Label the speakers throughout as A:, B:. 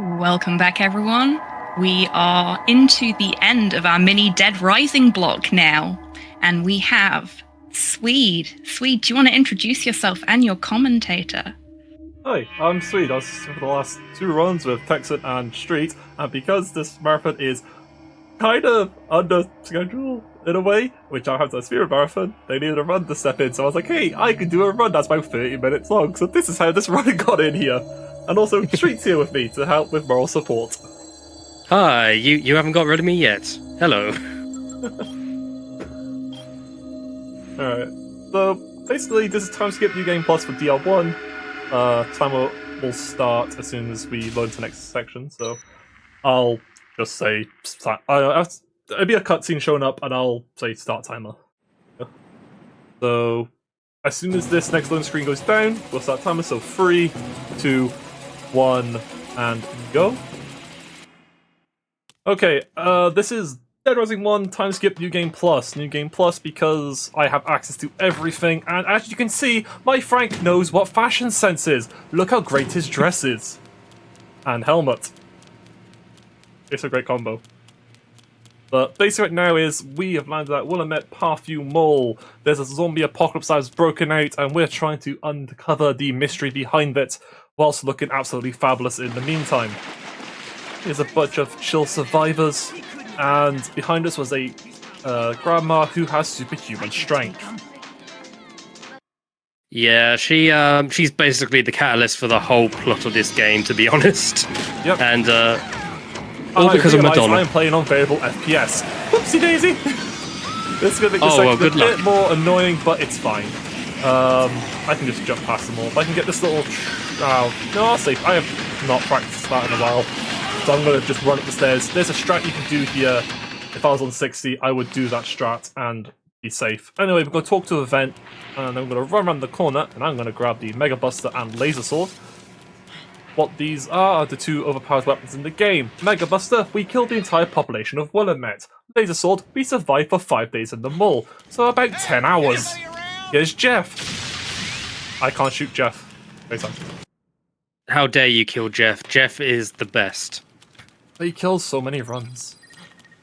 A: Welcome back, everyone. We are into the end of our mini Dead Rising block now, and we have Swede. Swede, do you want to introduce yourself and your commentator?
B: Hi, I'm Swede. I was for the last 2 runs with Texan and Street, and because this marathon is kind of under schedule in a way, which I have the Spirit Marathon, they needed a run to step in, so I was like, hey, I can do a run that's about 30 minutes long, so this is how this run got in here. And also, Street's here with me to help with moral support.
C: Hi, you haven't got rid of me yet. Hello.
B: Alright, so basically this is Timeskip New Game Plus for DR1. Timer will start as soon as we load into the next section, so I'll just say it'll be a cutscene showing up, and I'll say start timer. Yeah. So as soon as this next loading screen goes down, we'll start timer. So 3, 2, 1, and go. Okay, this is Dead Rising 1 Timeskip New Game Plus. New Game Plus because I have access to everything, and as you can see, my Frank knows what fashion sense is. Look how great his dress is. And helmet. It's a great combo. But basically right now is, we have landed at Willamette Parfume Mall. There's a zombie apocalypse that has broken out, and we're trying to uncover the mystery behind it, whilst looking absolutely fabulous in the meantime. There's a bunch of chill survivors, and behind us was a grandma who has superhuman strength.
C: Yeah, she's basically the catalyst for the whole plot of this game, to be honest.
B: Yep.
C: And all because of Madonna.
B: I'm playing on variable FPS. Whoopsie daisy! This is going to make this section a bit more annoying, but it's fine. I can just jump past them all. If I can get this little... no, I'll save. I have not practiced that in a while. So I'm going to just run up the stairs. There's a strat you can do here. If I was on 60, I would do that strat and be safe. Anyway, we're going to talk to a vent, and I'm going to run around the corner, and I'm going to grab the Mega Buster and Laser Sword. What these are the two overpowered weapons in the game. Mega Buster, we killed the entire population of Willamette. Laser Sword, we survived for 5 days in the mall, so about 10 hours. Here's Jeff. I can't shoot Jeff.
C: How dare you kill Jeff? Jeff is the best.
B: He kills so many runs.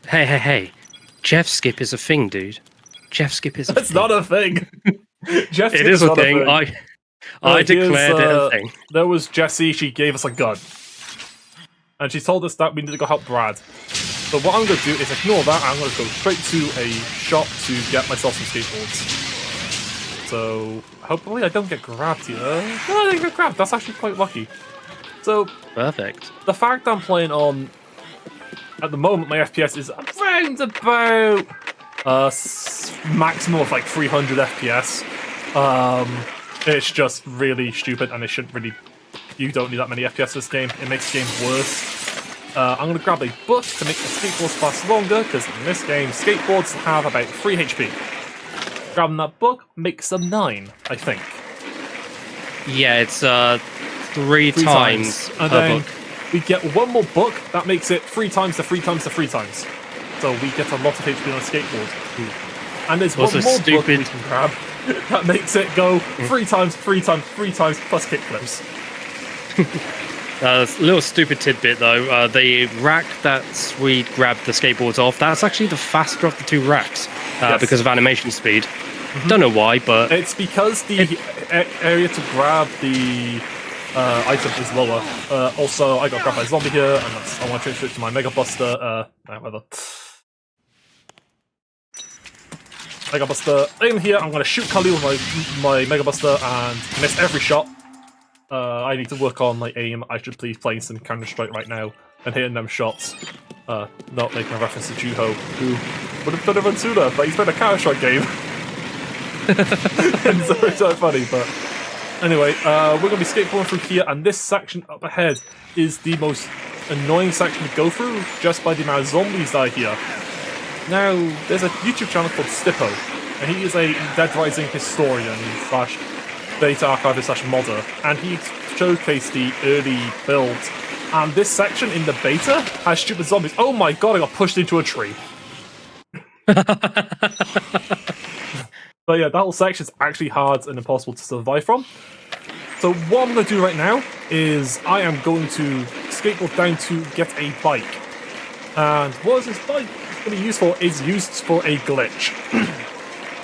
C: Hey. Jeff skip is a thing, dude. Jeff skip is a thing.
B: That's not a thing. Jeff
C: it is a thing. I declared it a thing.
B: There was Jessie, she gave us a gun. And she told us that we need to go help Brad. So what I'm going to do is ignore that, and I'm going to go straight to a shop to get myself some skateboards. So hopefully I don't get grabbed here. No, I didn't get grabbed. That's actually quite lucky. So
C: perfect.
B: The fact I'm playing on... At the moment, my FPS is around about maximum of like 300 FPS. It's just really stupid, and it shouldn't really... You don't need that many FPS in this game. It makes the game worse. I'm going to grab a book to make the skateboards last longer, because in this game, skateboards have about 3 HP. Grabbing that book makes them 9, I think.
C: Yeah, it's 3 times
B: and then book. We get one more book, that makes it 3 times to 3 times to 3 times. So we get a lot of HP on a skateboard. Ooh. And there's one more book we can grab that makes it go 3 times, 3 times, 3 times, plus kickflips.
C: A little stupid tidbit though, the rack that we grabbed the skateboards off, that's actually the faster of the 2 racks, yes. Because of animation speed. Don't know why, but...
B: It's because the area to grab the... item is lower. Also, I got grabbed by a zombie here, and I want to change it to my Mega Buster. Whatever. Mega Buster in here. I'm going to shoot Kali with my Mega Buster and miss every shot. I need to work on my aim. I should please play some Counter-Strike right now and hitting them shots. Not making a reference to Juho, who would have done it run sooner, but he's been a Counter-Strike game. And so it's not funny, but... Anyway, we're going to be skateboarding through here, and this section up ahead is the most annoying section to go through, just by the amount of zombies that are here. Now, there's a YouTube channel called Stippo, and he is a Dead Rising historian slash data archivist slash modder, and he showcased the early builds. And this section in the beta has stupid zombies. Oh my god, I got pushed into a tree. But yeah, that whole section is actually hard and impossible to survive from. So what I'm going to do right now is I am going to skateboard down to get a bike. And what is this bike going to be used for? It's used for a glitch.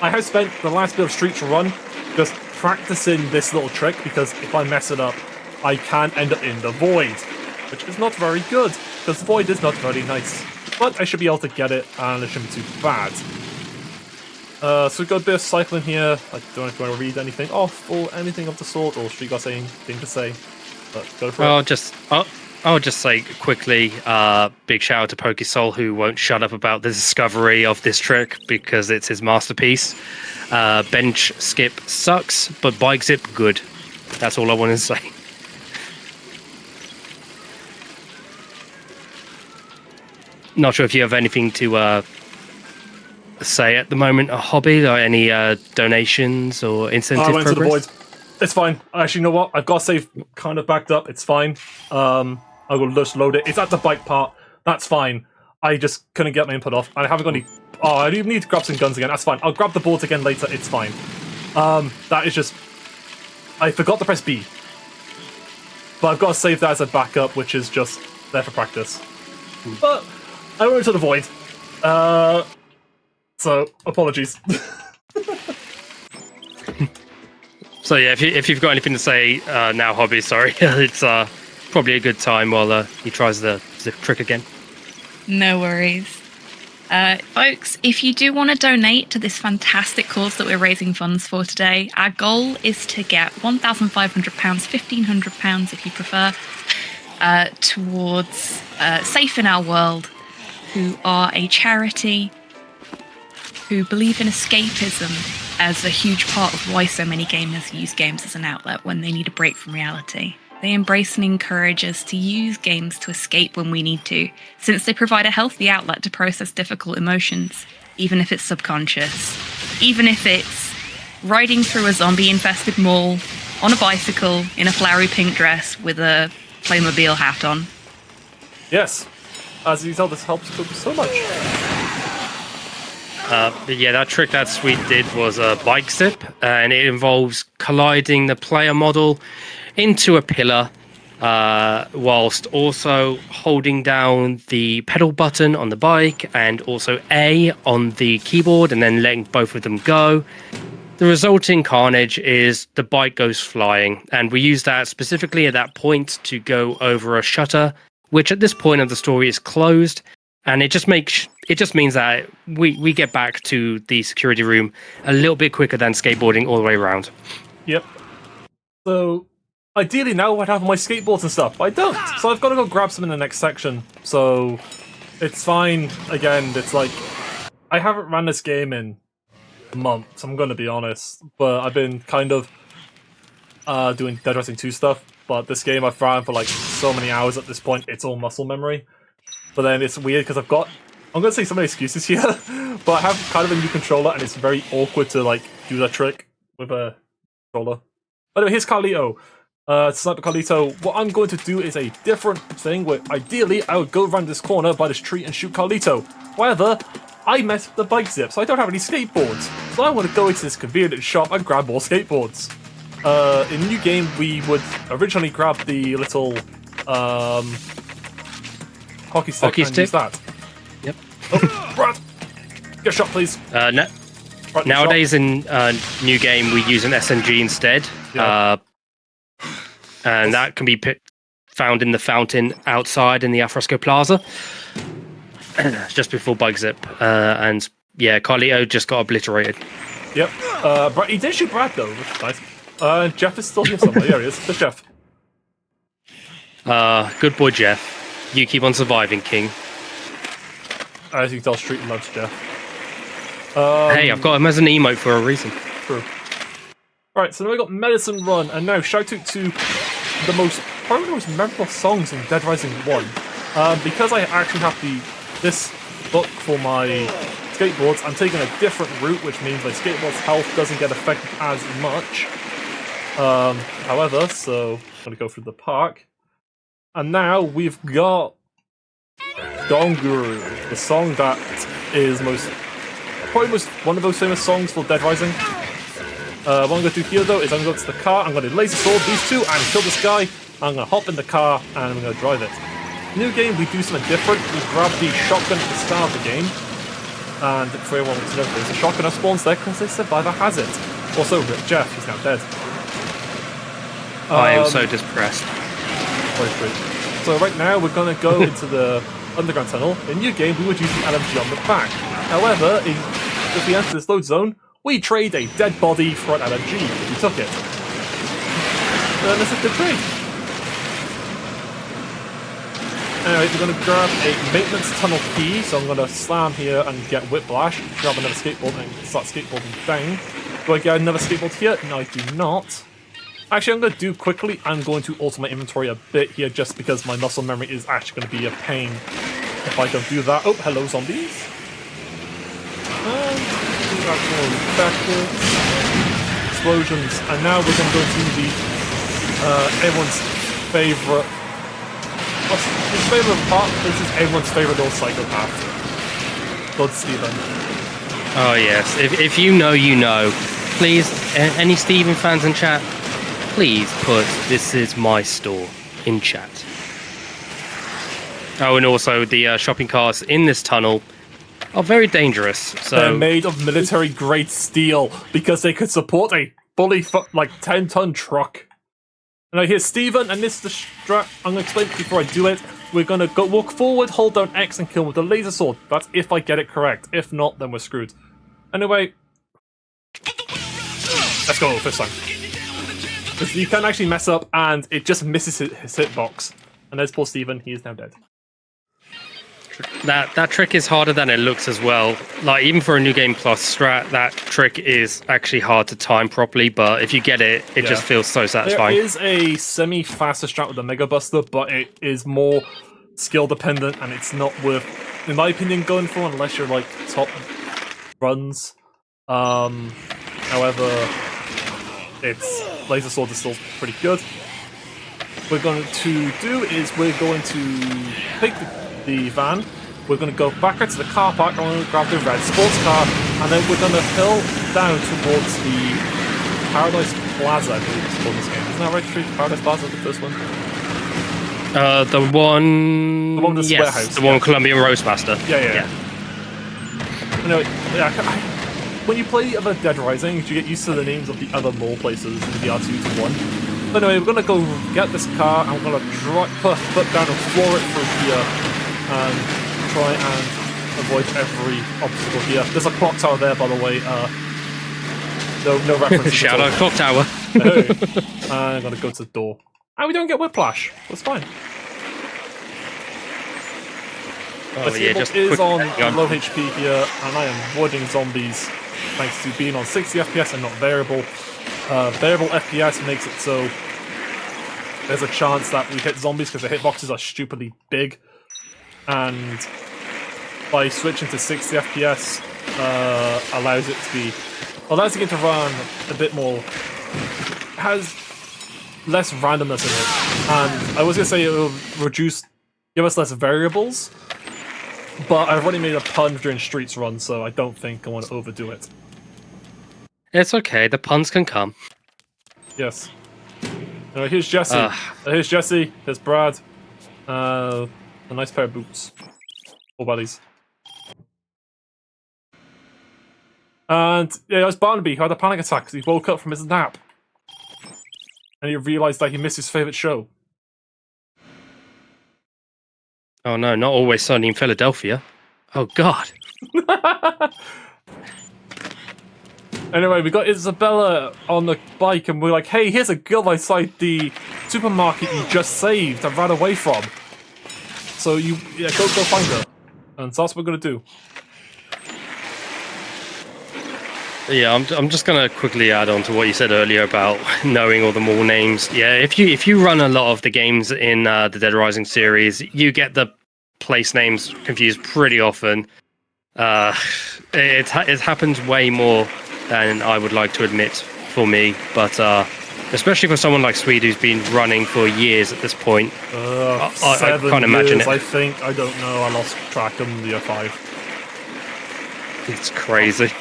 B: I have spent the last bit of Street to Run just practicing this little trick, because if I mess it up, I can end up in the void, which is not very good, because the void is not very nice. But I should be able to get it, and it shouldn't be too bad. So we've got a bit of cycling here. I don't know if you want to read anything off or anything of the sort, or should you got anything to say? But go for it.
C: I'll just say quickly, big shout out to PokeSoul, who won't shut up about the discovery of this trick because it's his masterpiece. Bench skip sucks, but bike zip good. That's all I want to say. Not sure if you have anything to say at the moment, a hobby, or any donations or incentive
B: progress? To the void. It's fine. Actually, you know what? I've got save kind of backed up. It's fine. I will just load it. It's at the bike part. That's fine. I just couldn't get my input off. I haven't got any... Oh, I do need to grab some guns again. That's fine. I'll grab the boards again later. It's fine. That is just... I forgot to press B. But I've got to save that as a backup, which is just there for practice. But I went to the void. So, apologies.
C: So yeah, if you've got anything to say now, Hobby, sorry. It's probably a good time while he tries the trick again.
A: No worries. Folks, if you do want to donate to this fantastic cause that we're raising funds for today, our goal is to get £1,500, £1,500 if you prefer, towards Safe in Our World, who are a charity who believe in escapism as a huge part of why so many gamers use games as an outlet when they need a break from reality. They embrace and encourage us to use games to escape when we need to, since they provide a healthy outlet to process difficult emotions, even if it's subconscious. Even if it's riding through a zombie-infested mall on a bicycle in a flowery pink dress with a Playmobil hat on.
B: Yes. As you tell, this helps cook so much.
C: Yeah, that trick that Sweet did was a bike zip, and it involves colliding the player model into a pillar, whilst also holding down the pedal button on the bike and also A on the keyboard, and then letting both of them go. The resulting carnage is the bike goes flying, and we use that specifically at that point to go over a shutter, which at this point of the story is closed. And it just means that we get back to the security room a little bit quicker than skateboarding all the way around.
B: Yep. So, ideally now I'd have my skateboards and stuff, but I don't. So I've got to go grab some in the next section. So, it's fine. Again, it's like, I haven't ran this game in months, I'm going to be honest. But I've been kind of doing Dead Rising 2 stuff. But this game I've ran for like so many hours at this point, it's all muscle memory. But then it's weird because I'm going to say so many excuses here, but I have kind of a new controller and it's very awkward to like do that trick with a controller. But anyway, here's Carlito. Sniper Carlito. What I'm going to do is a different thing where ideally I would go around this corner by this tree and shoot Carlito. However, I messed with the bike zip, so I don't have any skateboards. So I want to go into this convenient shop and grab more skateboards. In the new game, we would originally grab the little hockey stick and use that.
C: Yep.
B: Oh, Brad! Get a shot, please.
C: Nowadays in new game, we use an SMG instead.
B: Yeah.
C: And that can be found in the fountain outside in the Alfresco Plaza. Just before bike zip. And yeah, Carlito just got obliterated.
B: Yep. He did shoot Brad though, which is nice. Jeff is still here somewhere. There he is. There's Jeff.
C: Good boy, Jeff. You keep on surviving, King.
B: As you can tell, Street loves Jeff.
C: Hey, I've got him as an emote for a reason.
B: True. Right, so now we got Medicine Run, and now shout out to probably the most memorable songs in Dead Rising 1. Because I actually have this book for my skateboards, I'm taking a different route, which means my skateboard's health doesn't get affected as much. However, so I'm going to go through the park. And now we've got Donguru, the song that is probably one of those famous songs for Dead Rising. What I'm going to do here though is I'm going to go to the car, I'm going to laser sword these two and kill this guy, I'm going to hop in the car and I'm going to drive it. New game, we do something different. We grab the shotgun at the start of the game. And for everyone to know, there's a shotgun that spawns there because the survivor has it. Also, Rip Jeff, he's now dead.
C: I am so depressed.
B: So right now, we're going to go into the underground tunnel. In new game, we would use the LMG on the back. However, if we enter this load zone, we trade a dead body for an LMG if we took it. Then it's a good trade. Anyway, we're going to grab a maintenance tunnel key, so I'm going to slam here and get whiplash, grab another skateboard and start skateboarding down. Do I get another skateboard here? No, I do not. Actually, I'm going to do quickly, I'm going to alter my inventory a bit here just because my muscle memory is actually going to be a pain if I don't do that. Oh, hello zombies. And do that backwards. Explosions. And now we're going to go into the everyone's favourite... What's his favourite part? This is everyone's favourite little psychopath. Blood Steven.
C: Oh yes, if you know, you know. Please, any Steven fans in chat, please put "This is my store" in chat. Oh, and also the shopping carts in this tunnel are very dangerous. So
B: they're made of military-grade steel because they could support a fully 10-ton truck. Now here's Steven, and this is the strat. I'm going to explain it before I do it. We're going to go walk forward, hold down X, and kill him with a laser sword. That's if I get it correct. If not, then we're screwed. Anyway, let's go first time. Because you can actually mess up, and it just misses his hitbox. And there's poor Steven. He is now dead.
C: That trick is harder than it looks as well. Like, even for a New Game Plus strat, that trick is actually hard to time properly, but if you get it, it just feels so satisfying.
B: There is a semi-faster strat with the Mega Buster, but it is more skill dependent, and it's not worth, in my opinion, going for unless you're like top runs. However, its laser sword is still pretty good. What we're going to do is we're going to take the van, we're going to go back into the car park, and we're going to grab the red sports car, and then we're going to hill down towards the Paradise Plaza, I believe it's called this game. Isn't that right, Street? Paradise Plaza, the first one?
C: The one
B: with the warehouse.
C: The one with Colombian Roastmaster.
B: Yeah. Anyway, when you play the other Dead Rising, you get used to the names of the other mall places in the R2-1. But anyway, we're going to go get this car, and we're going to put foot down and floor it through here, and try and avoid every obstacle here. There's a clock tower there, by the way. No reference.
C: Shout out clock tower.
B: Hey. I'm going to go to the door. And we don't get whiplash. That's fine.
C: Oh,
B: the
C: yeah, just
B: is on
C: quick,
B: low HP here, and I am avoiding zombies thanks to being on 60 FPS and not variable. Variable FPS makes it so there's a chance that we hit zombies because the hitboxes are stupidly big. And by switching to 60 FPS, allows it to get to run a bit more, has less randomness in it. And I was gonna say it will give us less variables, but I've already made a pun during Streets Run, so I don't think I want to overdo it.
C: It's okay, the puns can come.
B: Yes. Anyway, here's Jesse. Here's Jesse. Here's Brad. A nice pair of boots. All buddies. And yeah, it was Barnaby who had a panic attack because he woke up from his nap. And he realised that he missed his favourite show.
C: Oh no, not Always Sunny in Philadelphia. Oh god.
B: Anyway, we got Isabella on the bike and we're like, hey, here's a girl outside the supermarket you just saved and ran away from. So go find her. And that's what we're gonna do.
C: Yeah, I'm just gonna quickly add on to what you said earlier about knowing all the mall names. Yeah, if you run a lot of the games in the Dead Rising series, you get the place names confused pretty often. It happens way more than I would like to admit for me, but especially for someone like Swede who's been running for years at this point, I can't imagine it.
B: I think, I don't know, I lost track of the year 5.
C: It's crazy.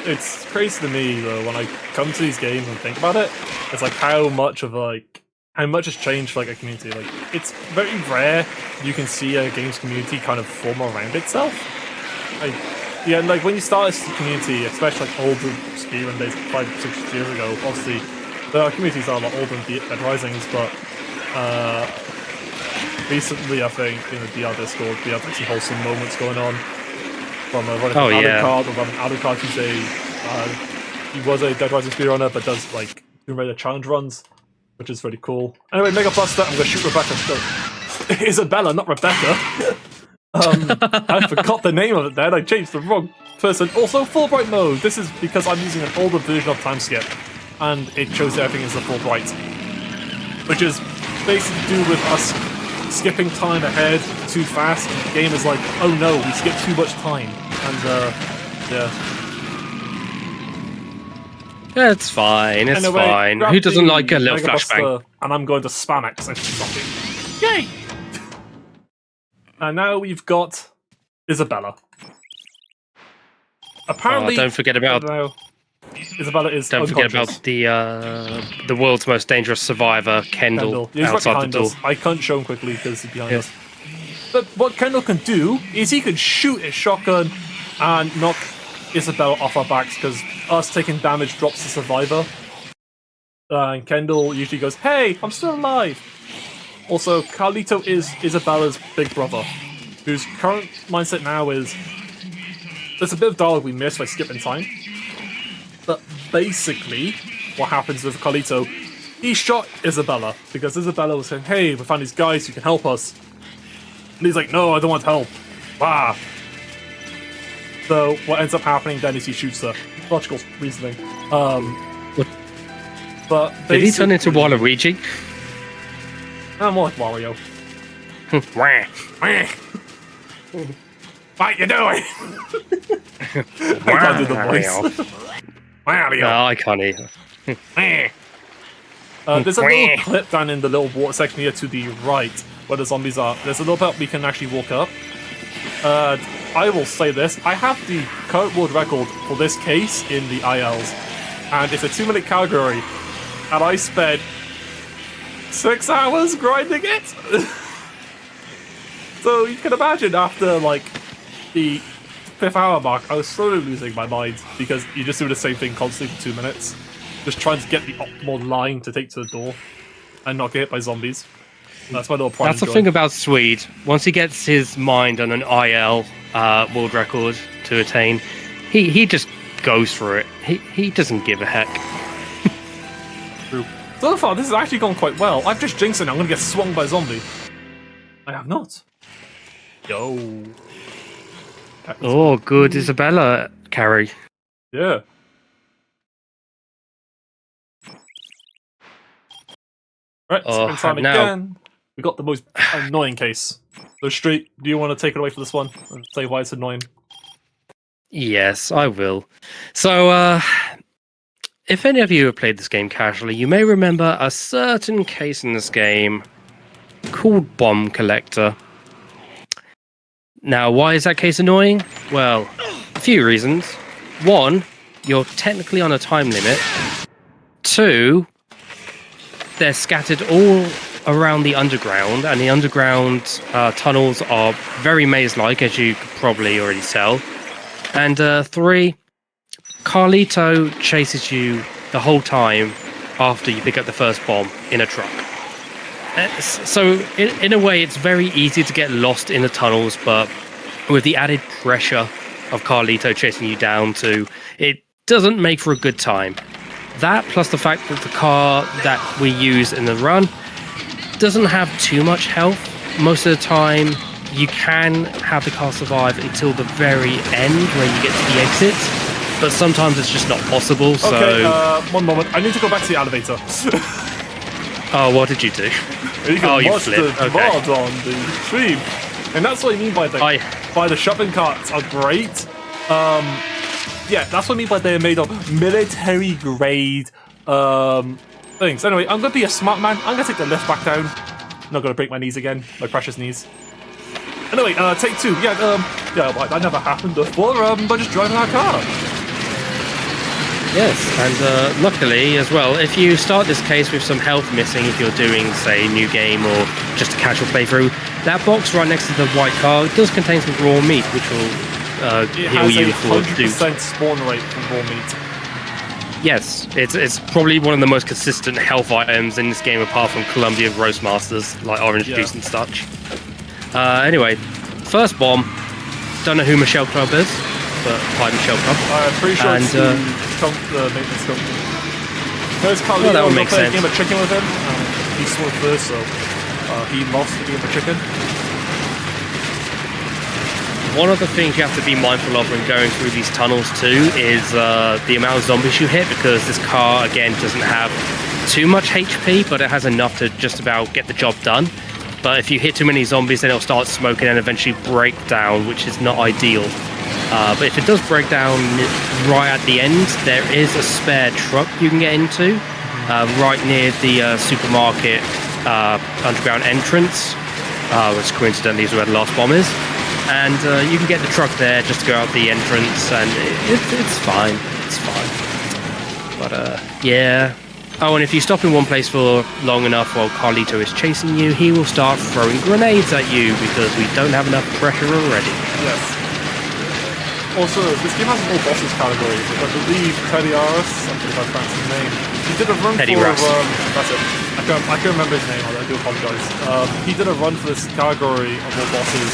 B: It's crazy to me though when I come to these games and think about it. It's like how much of how much has changed like a community. Like, it's very rare you can see a games community kind of form around itself. Like, yeah, like when you start a community, especially like older speedrun days, 5-6 years ago, obviously there are communities that are a lot older than Dead Risings, but recently I think in the DR Discord we have like some wholesome moments going on from running Alucard, or running Alucard, who's he was a Dead Rising speedrunner but does like Tomb Raider challenge runs, which is really cool. Anyway, Mega Buster, I'm gonna shoot Rebecca. Isabella, not Rebecca. I forgot the name of it then, I changed the wrong person. Also, Fulbright mode. This is because I'm using an older version of Timeskip, and it shows everything as a Fulbright, which is basically to do with us skipping time ahead too fast, and the game is like, oh no, we skipped too much time. And, yeah.
C: It's fine, it's
B: anyway,
C: fine. Who doesn't like a little flashbang?
B: And I'm going to spam X and something. Yay! And now we've got Isabella. Apparently,
C: don't forget about
B: Isabella is.
C: Don't forget about the world's most dangerous survivor, Kendall.
B: Yeah, he's right
C: outside
B: behind
C: the door.
B: us. I can't show him quickly because he's behind us. But what Kendall can do is he can shoot his shotgun and knock Isabella off our backs, because us taking damage drops the survivor. And Kendall usually goes, "Hey, I'm still alive." Also, Carlito is Isabella's big brother, whose current mindset now is there's a bit of dialogue we missed by skipping time. But basically, what happens with Carlito, he shot Isabella because Isabella was saying, "Hey, we found these guys who can help us." And he's like, "No, I don't want help." Ah. So what ends up happening then is he shoots her. Logical reasoning. But
C: did he turn into Waluigi?
B: I'm more like Wario. What you doing? I can't do the voice. Wario.
C: No, I can't either.
B: There's a little clip down in the little water section here to the right where the zombies are. There's a little bit we can actually walk up. I will say this, I have the current world record for this case in the ILs, and it's a 2-minute category, and I spent 6 hours grinding it. So you can imagine after like the 5th hour mark, I was slowly losing my mind, because you just do the same thing constantly for 2 minutes, just trying to get the optimal line to take to the door and not get hit by zombies. That's my little pride.
C: That's the thing about Swede. Once he gets his mind on an IL world record to attain, he just goes for it. He doesn't give a heck.
B: True. So far, this has actually gone quite well. I've just jinxed it. I'm going to get swung by a zombie. I have not. Yo.
C: Oh, good Isabella carry.
B: Yeah. Right, spin time again. We got the most annoying case. So, Street, do you want to take it away for this one and say why it's annoying?
C: Yes, I will. So, if any of you have played this game casually, you may remember a certain case in this game called Bomb Collector. Now, why is that case annoying? Well, a few reasons. One, you're technically on a time limit. Two, they're scattered all around the underground, and the underground tunnels are very maze-like, as you could probably already tell. And three, Carlito chases you the whole time after you pick up the first bomb in a truck. So, in a way, it's very easy to get lost in the tunnels, but with the added pressure of Carlito chasing you down too, it doesn't make for a good time. That, plus the fact that the car that we use in the run doesn't have too much health. Most of the time, you can have the car survive until the very end where you get to the exit, but sometimes it's just not possible. So,
B: okay, one moment. I need to go back to the elevator.
C: Oh, what did you do?
B: You can watch the VOD on the stream, and that's what I mean by the shopping carts are great. Yeah, that's what I mean by they're made of military grade things. Anyway, I'm gonna be a smart man. I'm gonna take the lift back down. I'm not gonna break my knees again, my precious knees. Anyway, take two. Yeah, that never happened before. By just driving our car.
C: Yes, and luckily as well, if you start this case with some health missing, if you're doing, say, new game or just a casual playthrough, that box right next to the white car does contain some raw meat, which will heal you for
B: 100% spawn rate from raw meat.
C: Yes, it's probably one of the most consistent health items in this game, apart from Columbia Roastmasters, like orange juice and such. Anyway, first bomb. Don't know who Michelle Club is, but hi Michelle Club.
B: I'm pretty sure it's the maintenance company. There's Carlito,
C: that would make sense.
B: A game of chicken with him, and he swore first, so he lost the game of chicken.
C: One of the things you have to be mindful of when going through these tunnels too is the amount of zombies you hit, because this car again doesn't have too much HP, but it has enough to just about get the job done. But if you hit too many zombies, then it'll start smoking and eventually break down, which is not ideal. But if it does break down right at the end, there is a spare truck you can get into right near the supermarket underground entrance, which coincidentally is where the last bomb is. And you can get the truck there just to go out the entrance, and it's fine. It's fine. But yeah. Oh, and if you stop in one place for long enough while Carlito is chasing you, he will start throwing grenades at you because we don't have enough pressure already.
B: Yes. Also, this game has no bosses category, but I believe Teddy Aris, I think I pronounced his name, he did a run
C: Teddy
B: for...
C: Russ.
B: That's it. I can't remember his name, I do apologise. He did a run for this category of all bosses,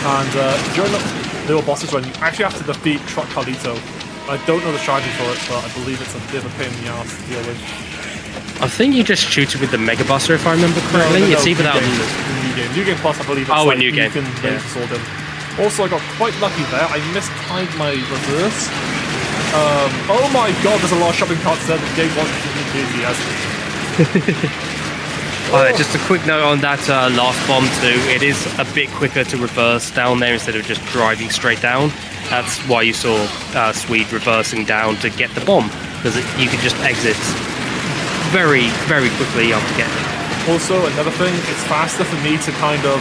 B: and during the little bosses run, you actually have to defeat Truck Carlito. I don't know the strategy for it, but I believe it's a bit of a pain in the ass to deal with.
C: I think you just shoot it with the Mega Buster, if I remember correctly.
B: No,
C: it's either that or...
B: New Game Plus, I believe it's
C: a new game.
B: You can laser sword him. Also, I got quite lucky there. I mistimed my reverse. Oh my god, there's a lot of shopping carts there. The game wasn't busy,
C: just a quick note on that last bomb too. It is a bit quicker to reverse down there instead of just driving straight down. That's why you saw Swede reversing down to get the bomb, because you could just exit very, very quickly after getting it.
B: Also, another thing, it's faster for me to kind of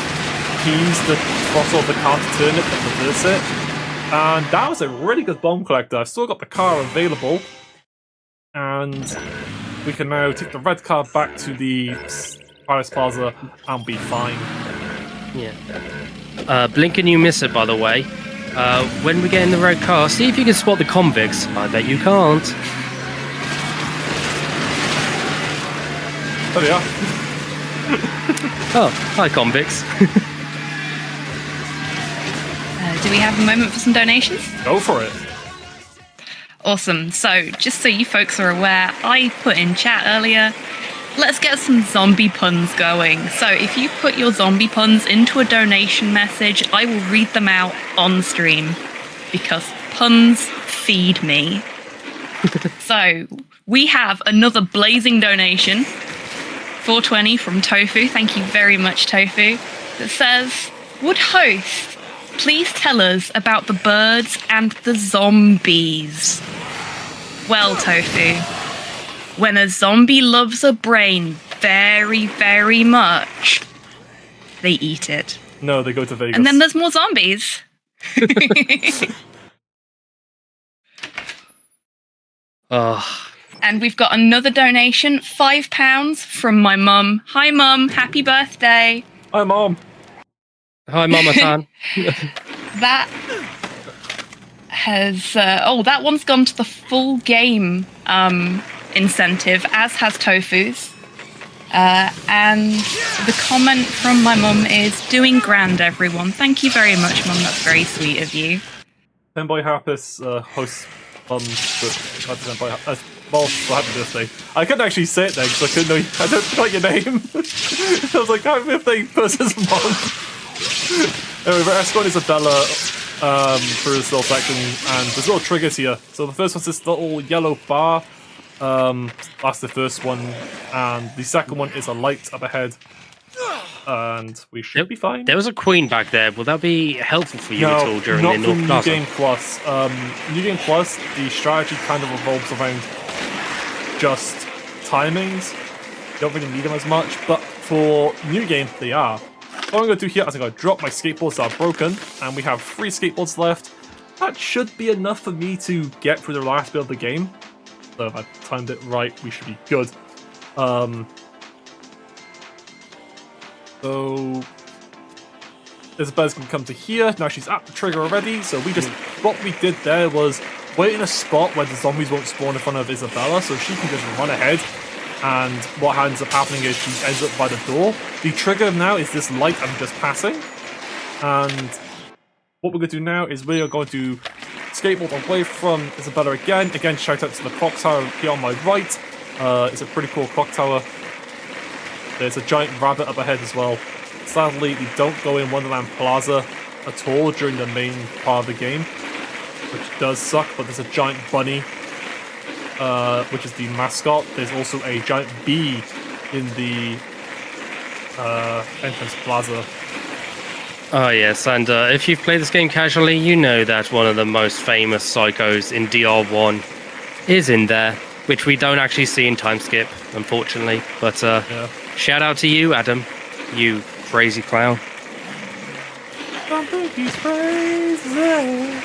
B: keys the throttle of the car to turn it than reverse it. And that was a really good bomb collector. I've still got the car available. And we can now take the red car back to the Paris Plaza and be fine.
C: Yeah. Blink and you miss it, by the way. When we get in the red car, see if you can spot the convicts. I bet you can't.
B: There they are.
C: Oh, hi convicts.
A: Do we have a moment for some donations?
B: Go for it.
A: Awesome. So, just so you folks are aware, I put in chat earlier, let's get some zombie puns going. So, if you put your zombie puns into a donation message, I will read them out on stream, because puns feed me. So, we have another blazing donation, 420 from Tofu. Thank you very much, Tofu. That says, would host please tell us about the birds and the zombies? Well, Tofu, when a zombie loves a brain very, very much, they eat it.
B: No, they go to Vegas.
A: And then there's more zombies. And we've got another donation, £5 from my mum. Hi, Mum. Happy birthday.
B: Hi, Mom.
C: Hi, Mama Tan.
A: That has... that one's gone to the full game incentive, as has Tofu's. And the comment from my mum is, doing grand, everyone. Thank you very much, Mum. That's very sweet of you.
B: Fanboy Harpus hosts well, happy birthday. I couldn't actually say it then because I couldn't know. I don't like your name. I was like, happy birthday versus mom. Anyway, we're escorting Isabella through this little section, and there's little triggers here. So the first one's this little yellow bar. That's the first one, and the second one is a light up ahead. And we should be fine.
C: There was a queen back there. Will that be helpful for you at all during the North Plaza?
B: New Game Plus. New Game Plus, the strategy kind of revolves around just timings. You don't really need them as much, but for New Game, they are. What I'm going to do here is I'm going to drop my skateboards that are broken, and we have 3 skateboards left. That should be enough for me to get through the last bit of the game. So if I timed it right, we should be good. So Isabella's going to come to here. Now she's at the trigger already. So what we did there was wait in a spot where the zombies won't spawn in front of Isabella, so she can just run ahead. And what ends up happening is she ends up by the door. The trigger now is this light I'm just passing. And what we're going to do now is we are going to skateboard away from Isabella again. Again, shout out to the clock tower here on my right. It's a pretty cool clock tower. There's a giant rabbit up ahead as well. Sadly, we don't go in Wonderland Plaza at all during the main part of the game, which does suck, but there's a giant bunny, which is the mascot. There's also a giant bee in the entrance plaza.
C: Oh yes, and if you've played this game casually, you know that one of the most famous psychos in DR1 is in there, which we don't actually see in Timeskip, unfortunately. But shout out to you, Adam, you crazy clown.
B: I think he's crazy.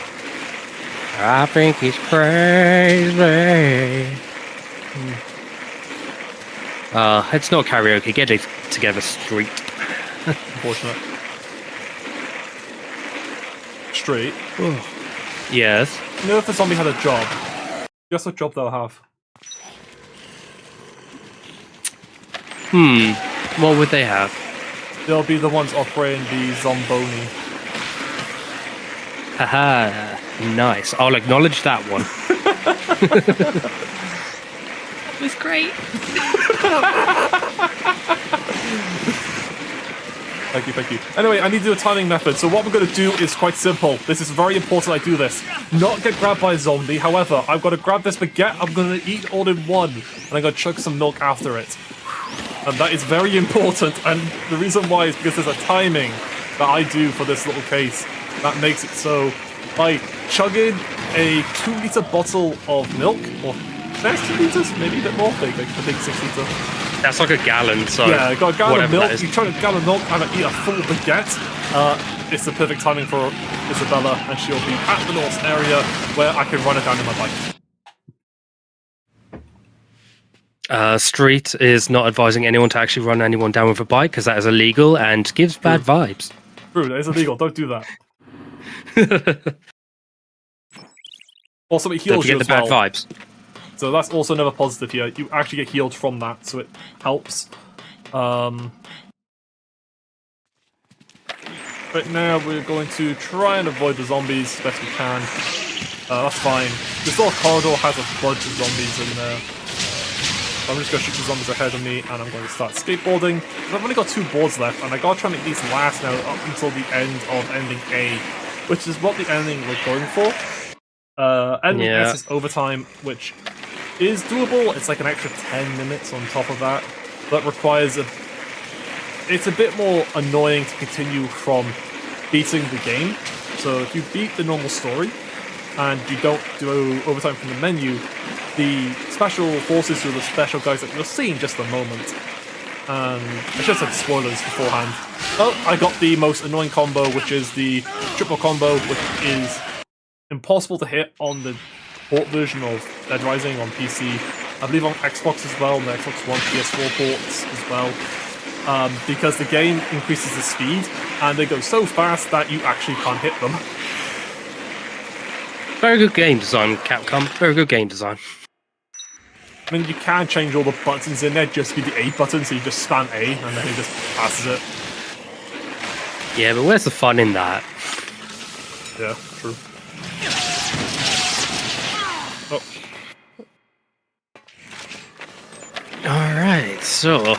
C: I think he's crazy. It's not karaoke. Get it together, Street.
B: Unfortunate. Street.
C: Yes.
B: You know, if the zombie had a job, guess what job they'll have?
C: What would they have?
B: They'll be the ones operating the Zomboni.
C: Haha, nice. I'll acknowledge that one.
A: It was great.
B: Thank you. Anyway, I need to do a timing method. So what we're going to do is quite simple. This is very important I do this. Not get grabbed by a zombie. However, I've got to grab this baguette. I'm going to eat all in one. And I'm going to chug some milk after it. And that is very important. And the reason why is because there's a timing that I do for this little case that makes it so by chugging a 2-liter bottle of milk, or there's 2 liters, maybe a bit more, I think 6 liter.
C: That's like a gallon, so
B: yeah, I got a gallon of milk,
C: you
B: chug a gallon of milk and I eat a full baguette. It's the perfect timing for Isabella, and she'll be at the north area where I can run her down in my bike.
C: Street is not advising anyone to actually run anyone down with a bike because that is illegal and gives bad vibes.
B: True, that is illegal. Don't do that. Also, it heals you as well.
C: Don't forget the bad vibes.
B: So that's also another positive here. You actually get healed from that, so it helps. But now we're going to try and avoid the zombies as best we can. That's fine. This little corridor has a bunch of zombies in there. So I'm just going to shoot the zombies ahead of me, and I'm going to start skateboarding. I've only got 2 boards left, and I got to try and make these last now up until the end of ending A, which is what the ending we're going for. Ending S is overtime, which is doable. It's like an extra 10 minutes on top of that, but requires it's a bit more annoying to continue from beating the game. So if you beat the normal story and you don't do overtime from the menu, the special forces are the special guys that you'll see in just a moment. I should have said spoilers beforehand. Oh, I got the most annoying combo, which is the triple combo, which is impossible to hit on the port version of Dead Rising on PC. I believe on Xbox as well, on the Xbox One, PS4 ports as well. Because the game increases the speed, and they go so fast that you actually can't hit them.
C: Very good game design, Capcom. Very good game design.
B: I mean, you can change all the buttons in there, just be the A button, so you just spam A, and then it just passes it.
C: Yeah, but where's the fun in that?
B: Yeah, true. Oh.
C: Alright, so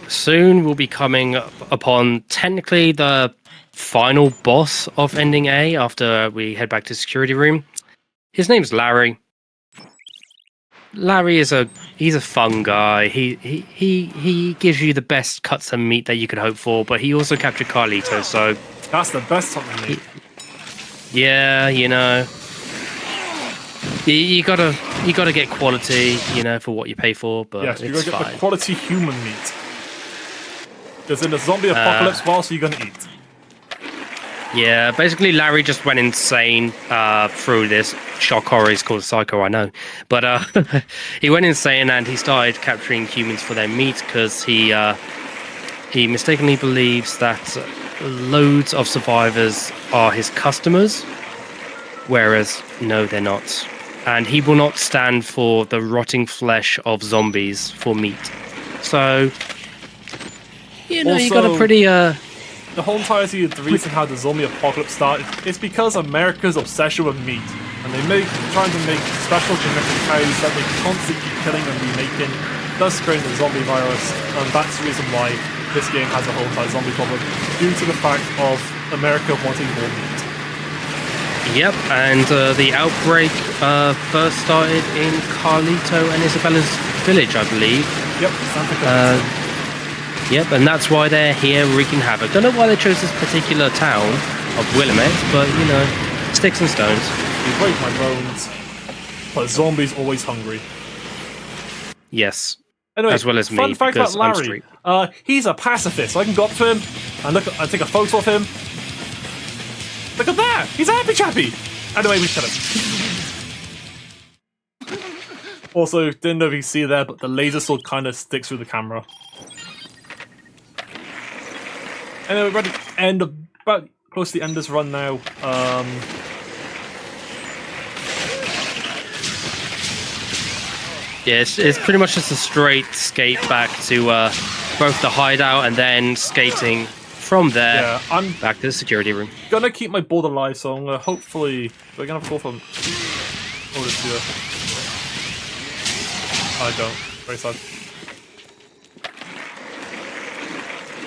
C: soon we'll be coming upon technically the final boss of Ending A after we head back to the security room. His name's Larry. Larry is he's a fun guy. He gives you the best cuts of meat that you could hope for, but he also captured Carlito, so
B: that's the best type of meat.
C: Yeah, you know. You gotta get quality, you know, for what you pay for, but
B: yes, you
C: it's
B: gotta get
C: fine.
B: the quality human meat. Because in the zombie apocalypse, what else are you gonna eat?
C: Yeah, basically Larry just went insane through this. Shock horror is called Psycho, I know. But he went insane and he started capturing humans for their meat because he mistakenly believes that loads of survivors are his customers, whereas no, they're not. And he will not stand for the rotting flesh of zombies for meat. So, you know, you got a pretty...
B: The whole entirety of the reason how the zombie apocalypse started is because America's obsession with meat. And trying to make special genetic cows that they constantly keep killing and remaking, thus creating the zombie virus. And that's the reason why this game has a whole entire zombie problem, due to the fact of America wanting more meat.
C: Yep, and the outbreak first started in Carlito and Isabella's village, I believe.
B: Yep, Santa Clarita.
C: Yep, and that's why they're here wreaking havoc. Don't know why they chose this particular town of Willamette, but, you know, sticks and stones.
B: You break my bones, but zombies always hungry.
C: Yes,
B: anyway,
C: as well as me,
B: fun fact about
C: because I'm
B: Larry.
C: street.
B: He's a pacifist, so I can go up to him and take a photo of him. Look at that! He's a happy chappy! Anyway, we kill him. Also, didn't know if you see there, but the laser sword kind of sticks through the camera. Anyway, we're at the end of, about close to the end of this run now.
C: Yeah, it's pretty much just a straight skate back to both the hideout and then skating from there back to the security room.
B: Gonna keep my board alive, so I'm gonna hopefully... We're gonna have to go from... Oh, this here. I don't. Very sad.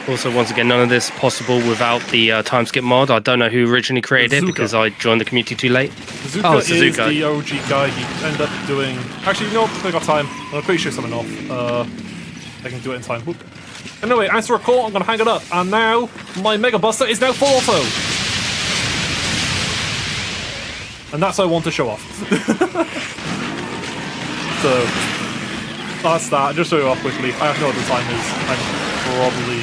C: Also, once again, none of this possible without the Timeskip mod. I don't know who originally created it because I joined the community too late.
B: Suzuka is the OG guy. He ended up doing... Actually, you know what? I got time. I'm gonna quickly show something off. I can do it in time. Whoop. Anyway, answer a call. I'm gonna hang it up. And now, my Mega Buster is now full auto! And that's what I want to show off. So, that's that. Just show you off quickly. I have no other time is. I'm probably...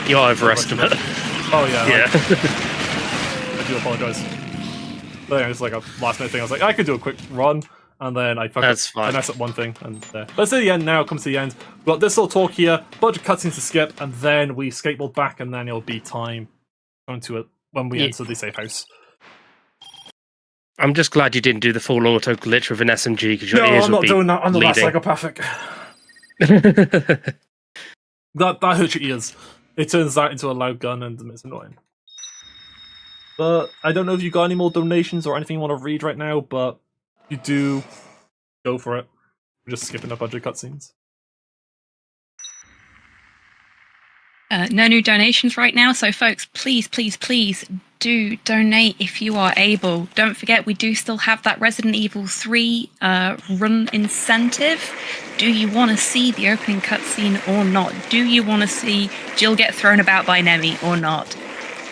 C: You're overestimate.
B: Oh, yeah.
C: Yeah.
B: I do apologize. But yeah, it's like a last minute thing. I was like, I could do a quick run, and then I messed up one thing. And let's see the end now. Comes to the end. We've got this little talk here, bunch of cutscenes to skip, and then we skateboard back, and then it'll be time going to it when we enter the safe house.
C: I'm just glad you didn't do the full auto glitch with an SMG because your ears would be
B: doing that. I'm
C: bleeding.
B: not psychopathic. that hurts your ears. It turns that into a loud gun and it's annoying. But I don't know if you got any more donations or anything you want to read right now, but if you do, go for it. We're just skipping a bunch of cutscenes.
A: No new donations right now, so folks, please, please, please do donate if you are able. Don't forget, we do still have that Resident Evil 3 run incentive. Do you want to see the opening cutscene or not? Do you want to see Jill get thrown about by Nemi or not?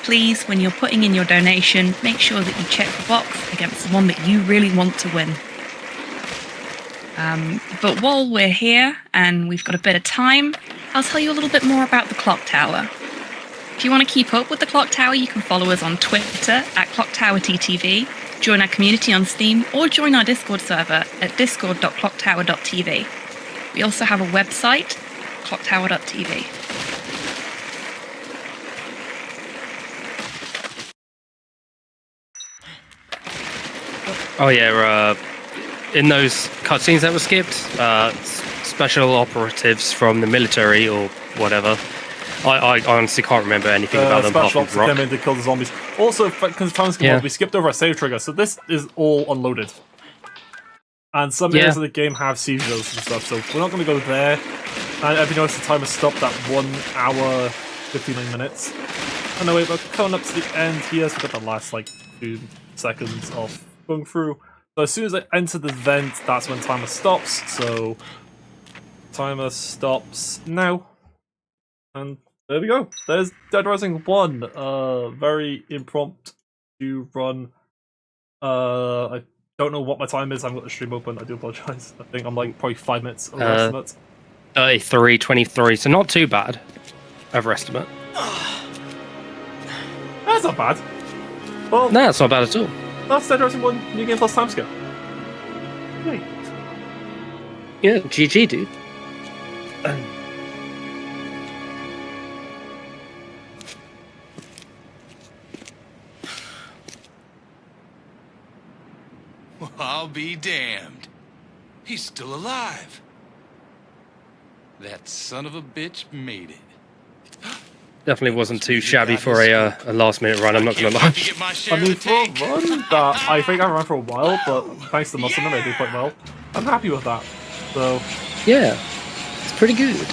A: Please, when you're putting in your donation, make sure that you check the box against the one that you really want to win. But while we're here and we've got a bit of time, I'll tell you a little bit more about the Clock Tower. If you want to keep up with the Clock Tower, you can follow us on Twitter at ClockTowerTTV, join our community on Steam, or join our Discord server at discord.clocktower.tv. We also have a website, clocktower.tv.
C: Oh yeah, in those cutscenes that were skipped, special operatives from the military or whatever. I honestly can't remember anything about them.
B: Special ops came in to kill the zombies. Also, because Timeskip, we skipped over a save trigger, so this is all unloaded. And some areas of the game have seizures and stuff, so we're not going to go there. And if you notice, the timer stopped at 1 hour 59 minutes. Anyway, we're coming up to the end here, so we've got the last like 2 seconds of going through. So as soon as I enter the vent, that's when timer stops. So timer stops now. And there we go. There's Dead Rising 1. Very impromptu run. I don't know what my time is. I've got the stream open. I do apologize. I think I'm like probably 5 minutes overestimate.
C: 33:23, so not too bad. Overestimate.
B: That's not bad. Well,
C: No, it's not bad at all.
B: that's Dead Rising 1 New Game Plus Timeskip. Hey.
C: Yeah, GG, dude.
D: Well, I'll be damned. He's still alive. That son of a bitch made it.
C: Definitely wasn't too shabby for a last-minute run, I'm not going to lie.
B: I mean, for a run that I think I ran for a while, but thanks to Muslim, I did quite well. I'm happy with that. So,
C: Yeah, it's pretty good.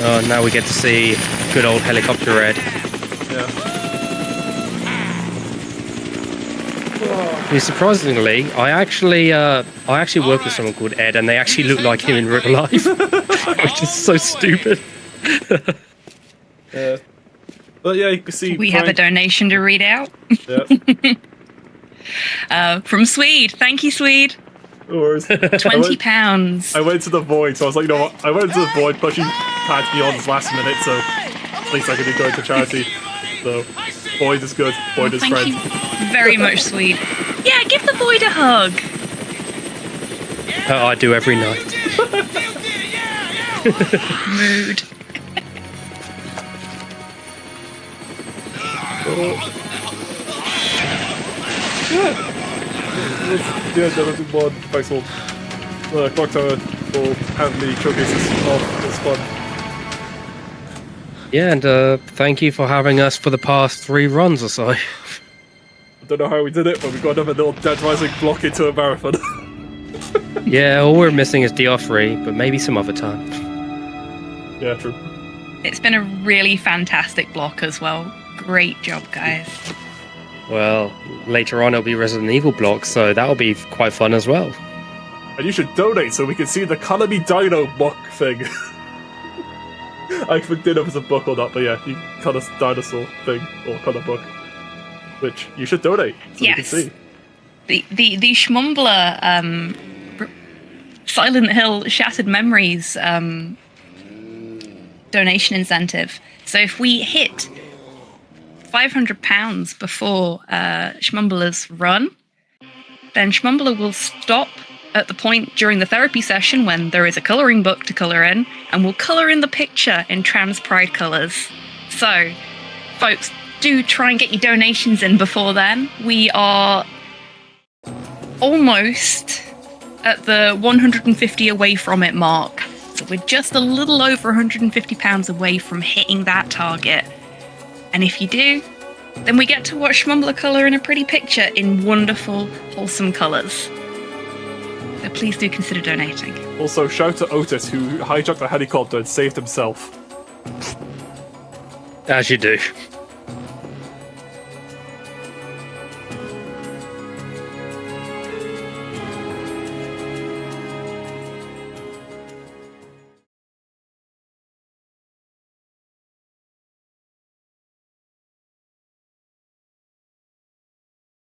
C: Oh, now we get to see good old helicopter Ed.
B: yeah.
C: Surprisingly, I actually work with someone called Ed, and they actually look like him in real life, which is so stupid.
B: Yeah. But yeah, you can see.
A: We have a donation to read out.
B: Yeah.
A: From Swede. Thank you, Swede. £20.
B: I went to the void, so I was like, you know what? I went to the void, but you had me on this last minute, so at least I could do going to charity. So, void is good. Void is
A: Thank
B: friend.
A: you very much, Swede. Yeah, give the void a hug.
C: I do every night.
A: Mood.
B: Yeah, that was one. Thanks all. Clock Tower for having me showcases off. It was fun.
C: Yeah, and thank you for having us for the past 3 runs or so.
B: I don't know how we did it, but we got another little Dead Rising block into a marathon.
C: Yeah, all we're missing is DR3, but maybe some other time.
B: Yeah, true.
A: It's been a really fantastic block as well. Great job, guys.
C: Well, later on it'll be Resident Evil block, so that'll be quite fun as well.
B: And you should donate so we can see the Color Me Dino book thing. I didn't know if it's a book or not, but yeah, you color dinosaur thing or color book, which you should donate so we can see.
A: The Schmumbler Silent Hill Shattered Memories donation incentive. So if we hit £500 before Schmumbler's run, then Schmumbler will stop at the point during the therapy session when there is a colouring book to colour in, and will colour in the picture in trans pride colours. So, folks, do try and get your donations in before then. We are almost at the 150 away from it mark. So we're just a little over £150 away from hitting that target. And if you do, then we get to watch Schmumbler colour in a pretty picture in wonderful, wholesome colours. So please do consider donating.
B: Also, shout to Otis, who hijacked the helicopter and saved himself.
C: As you do.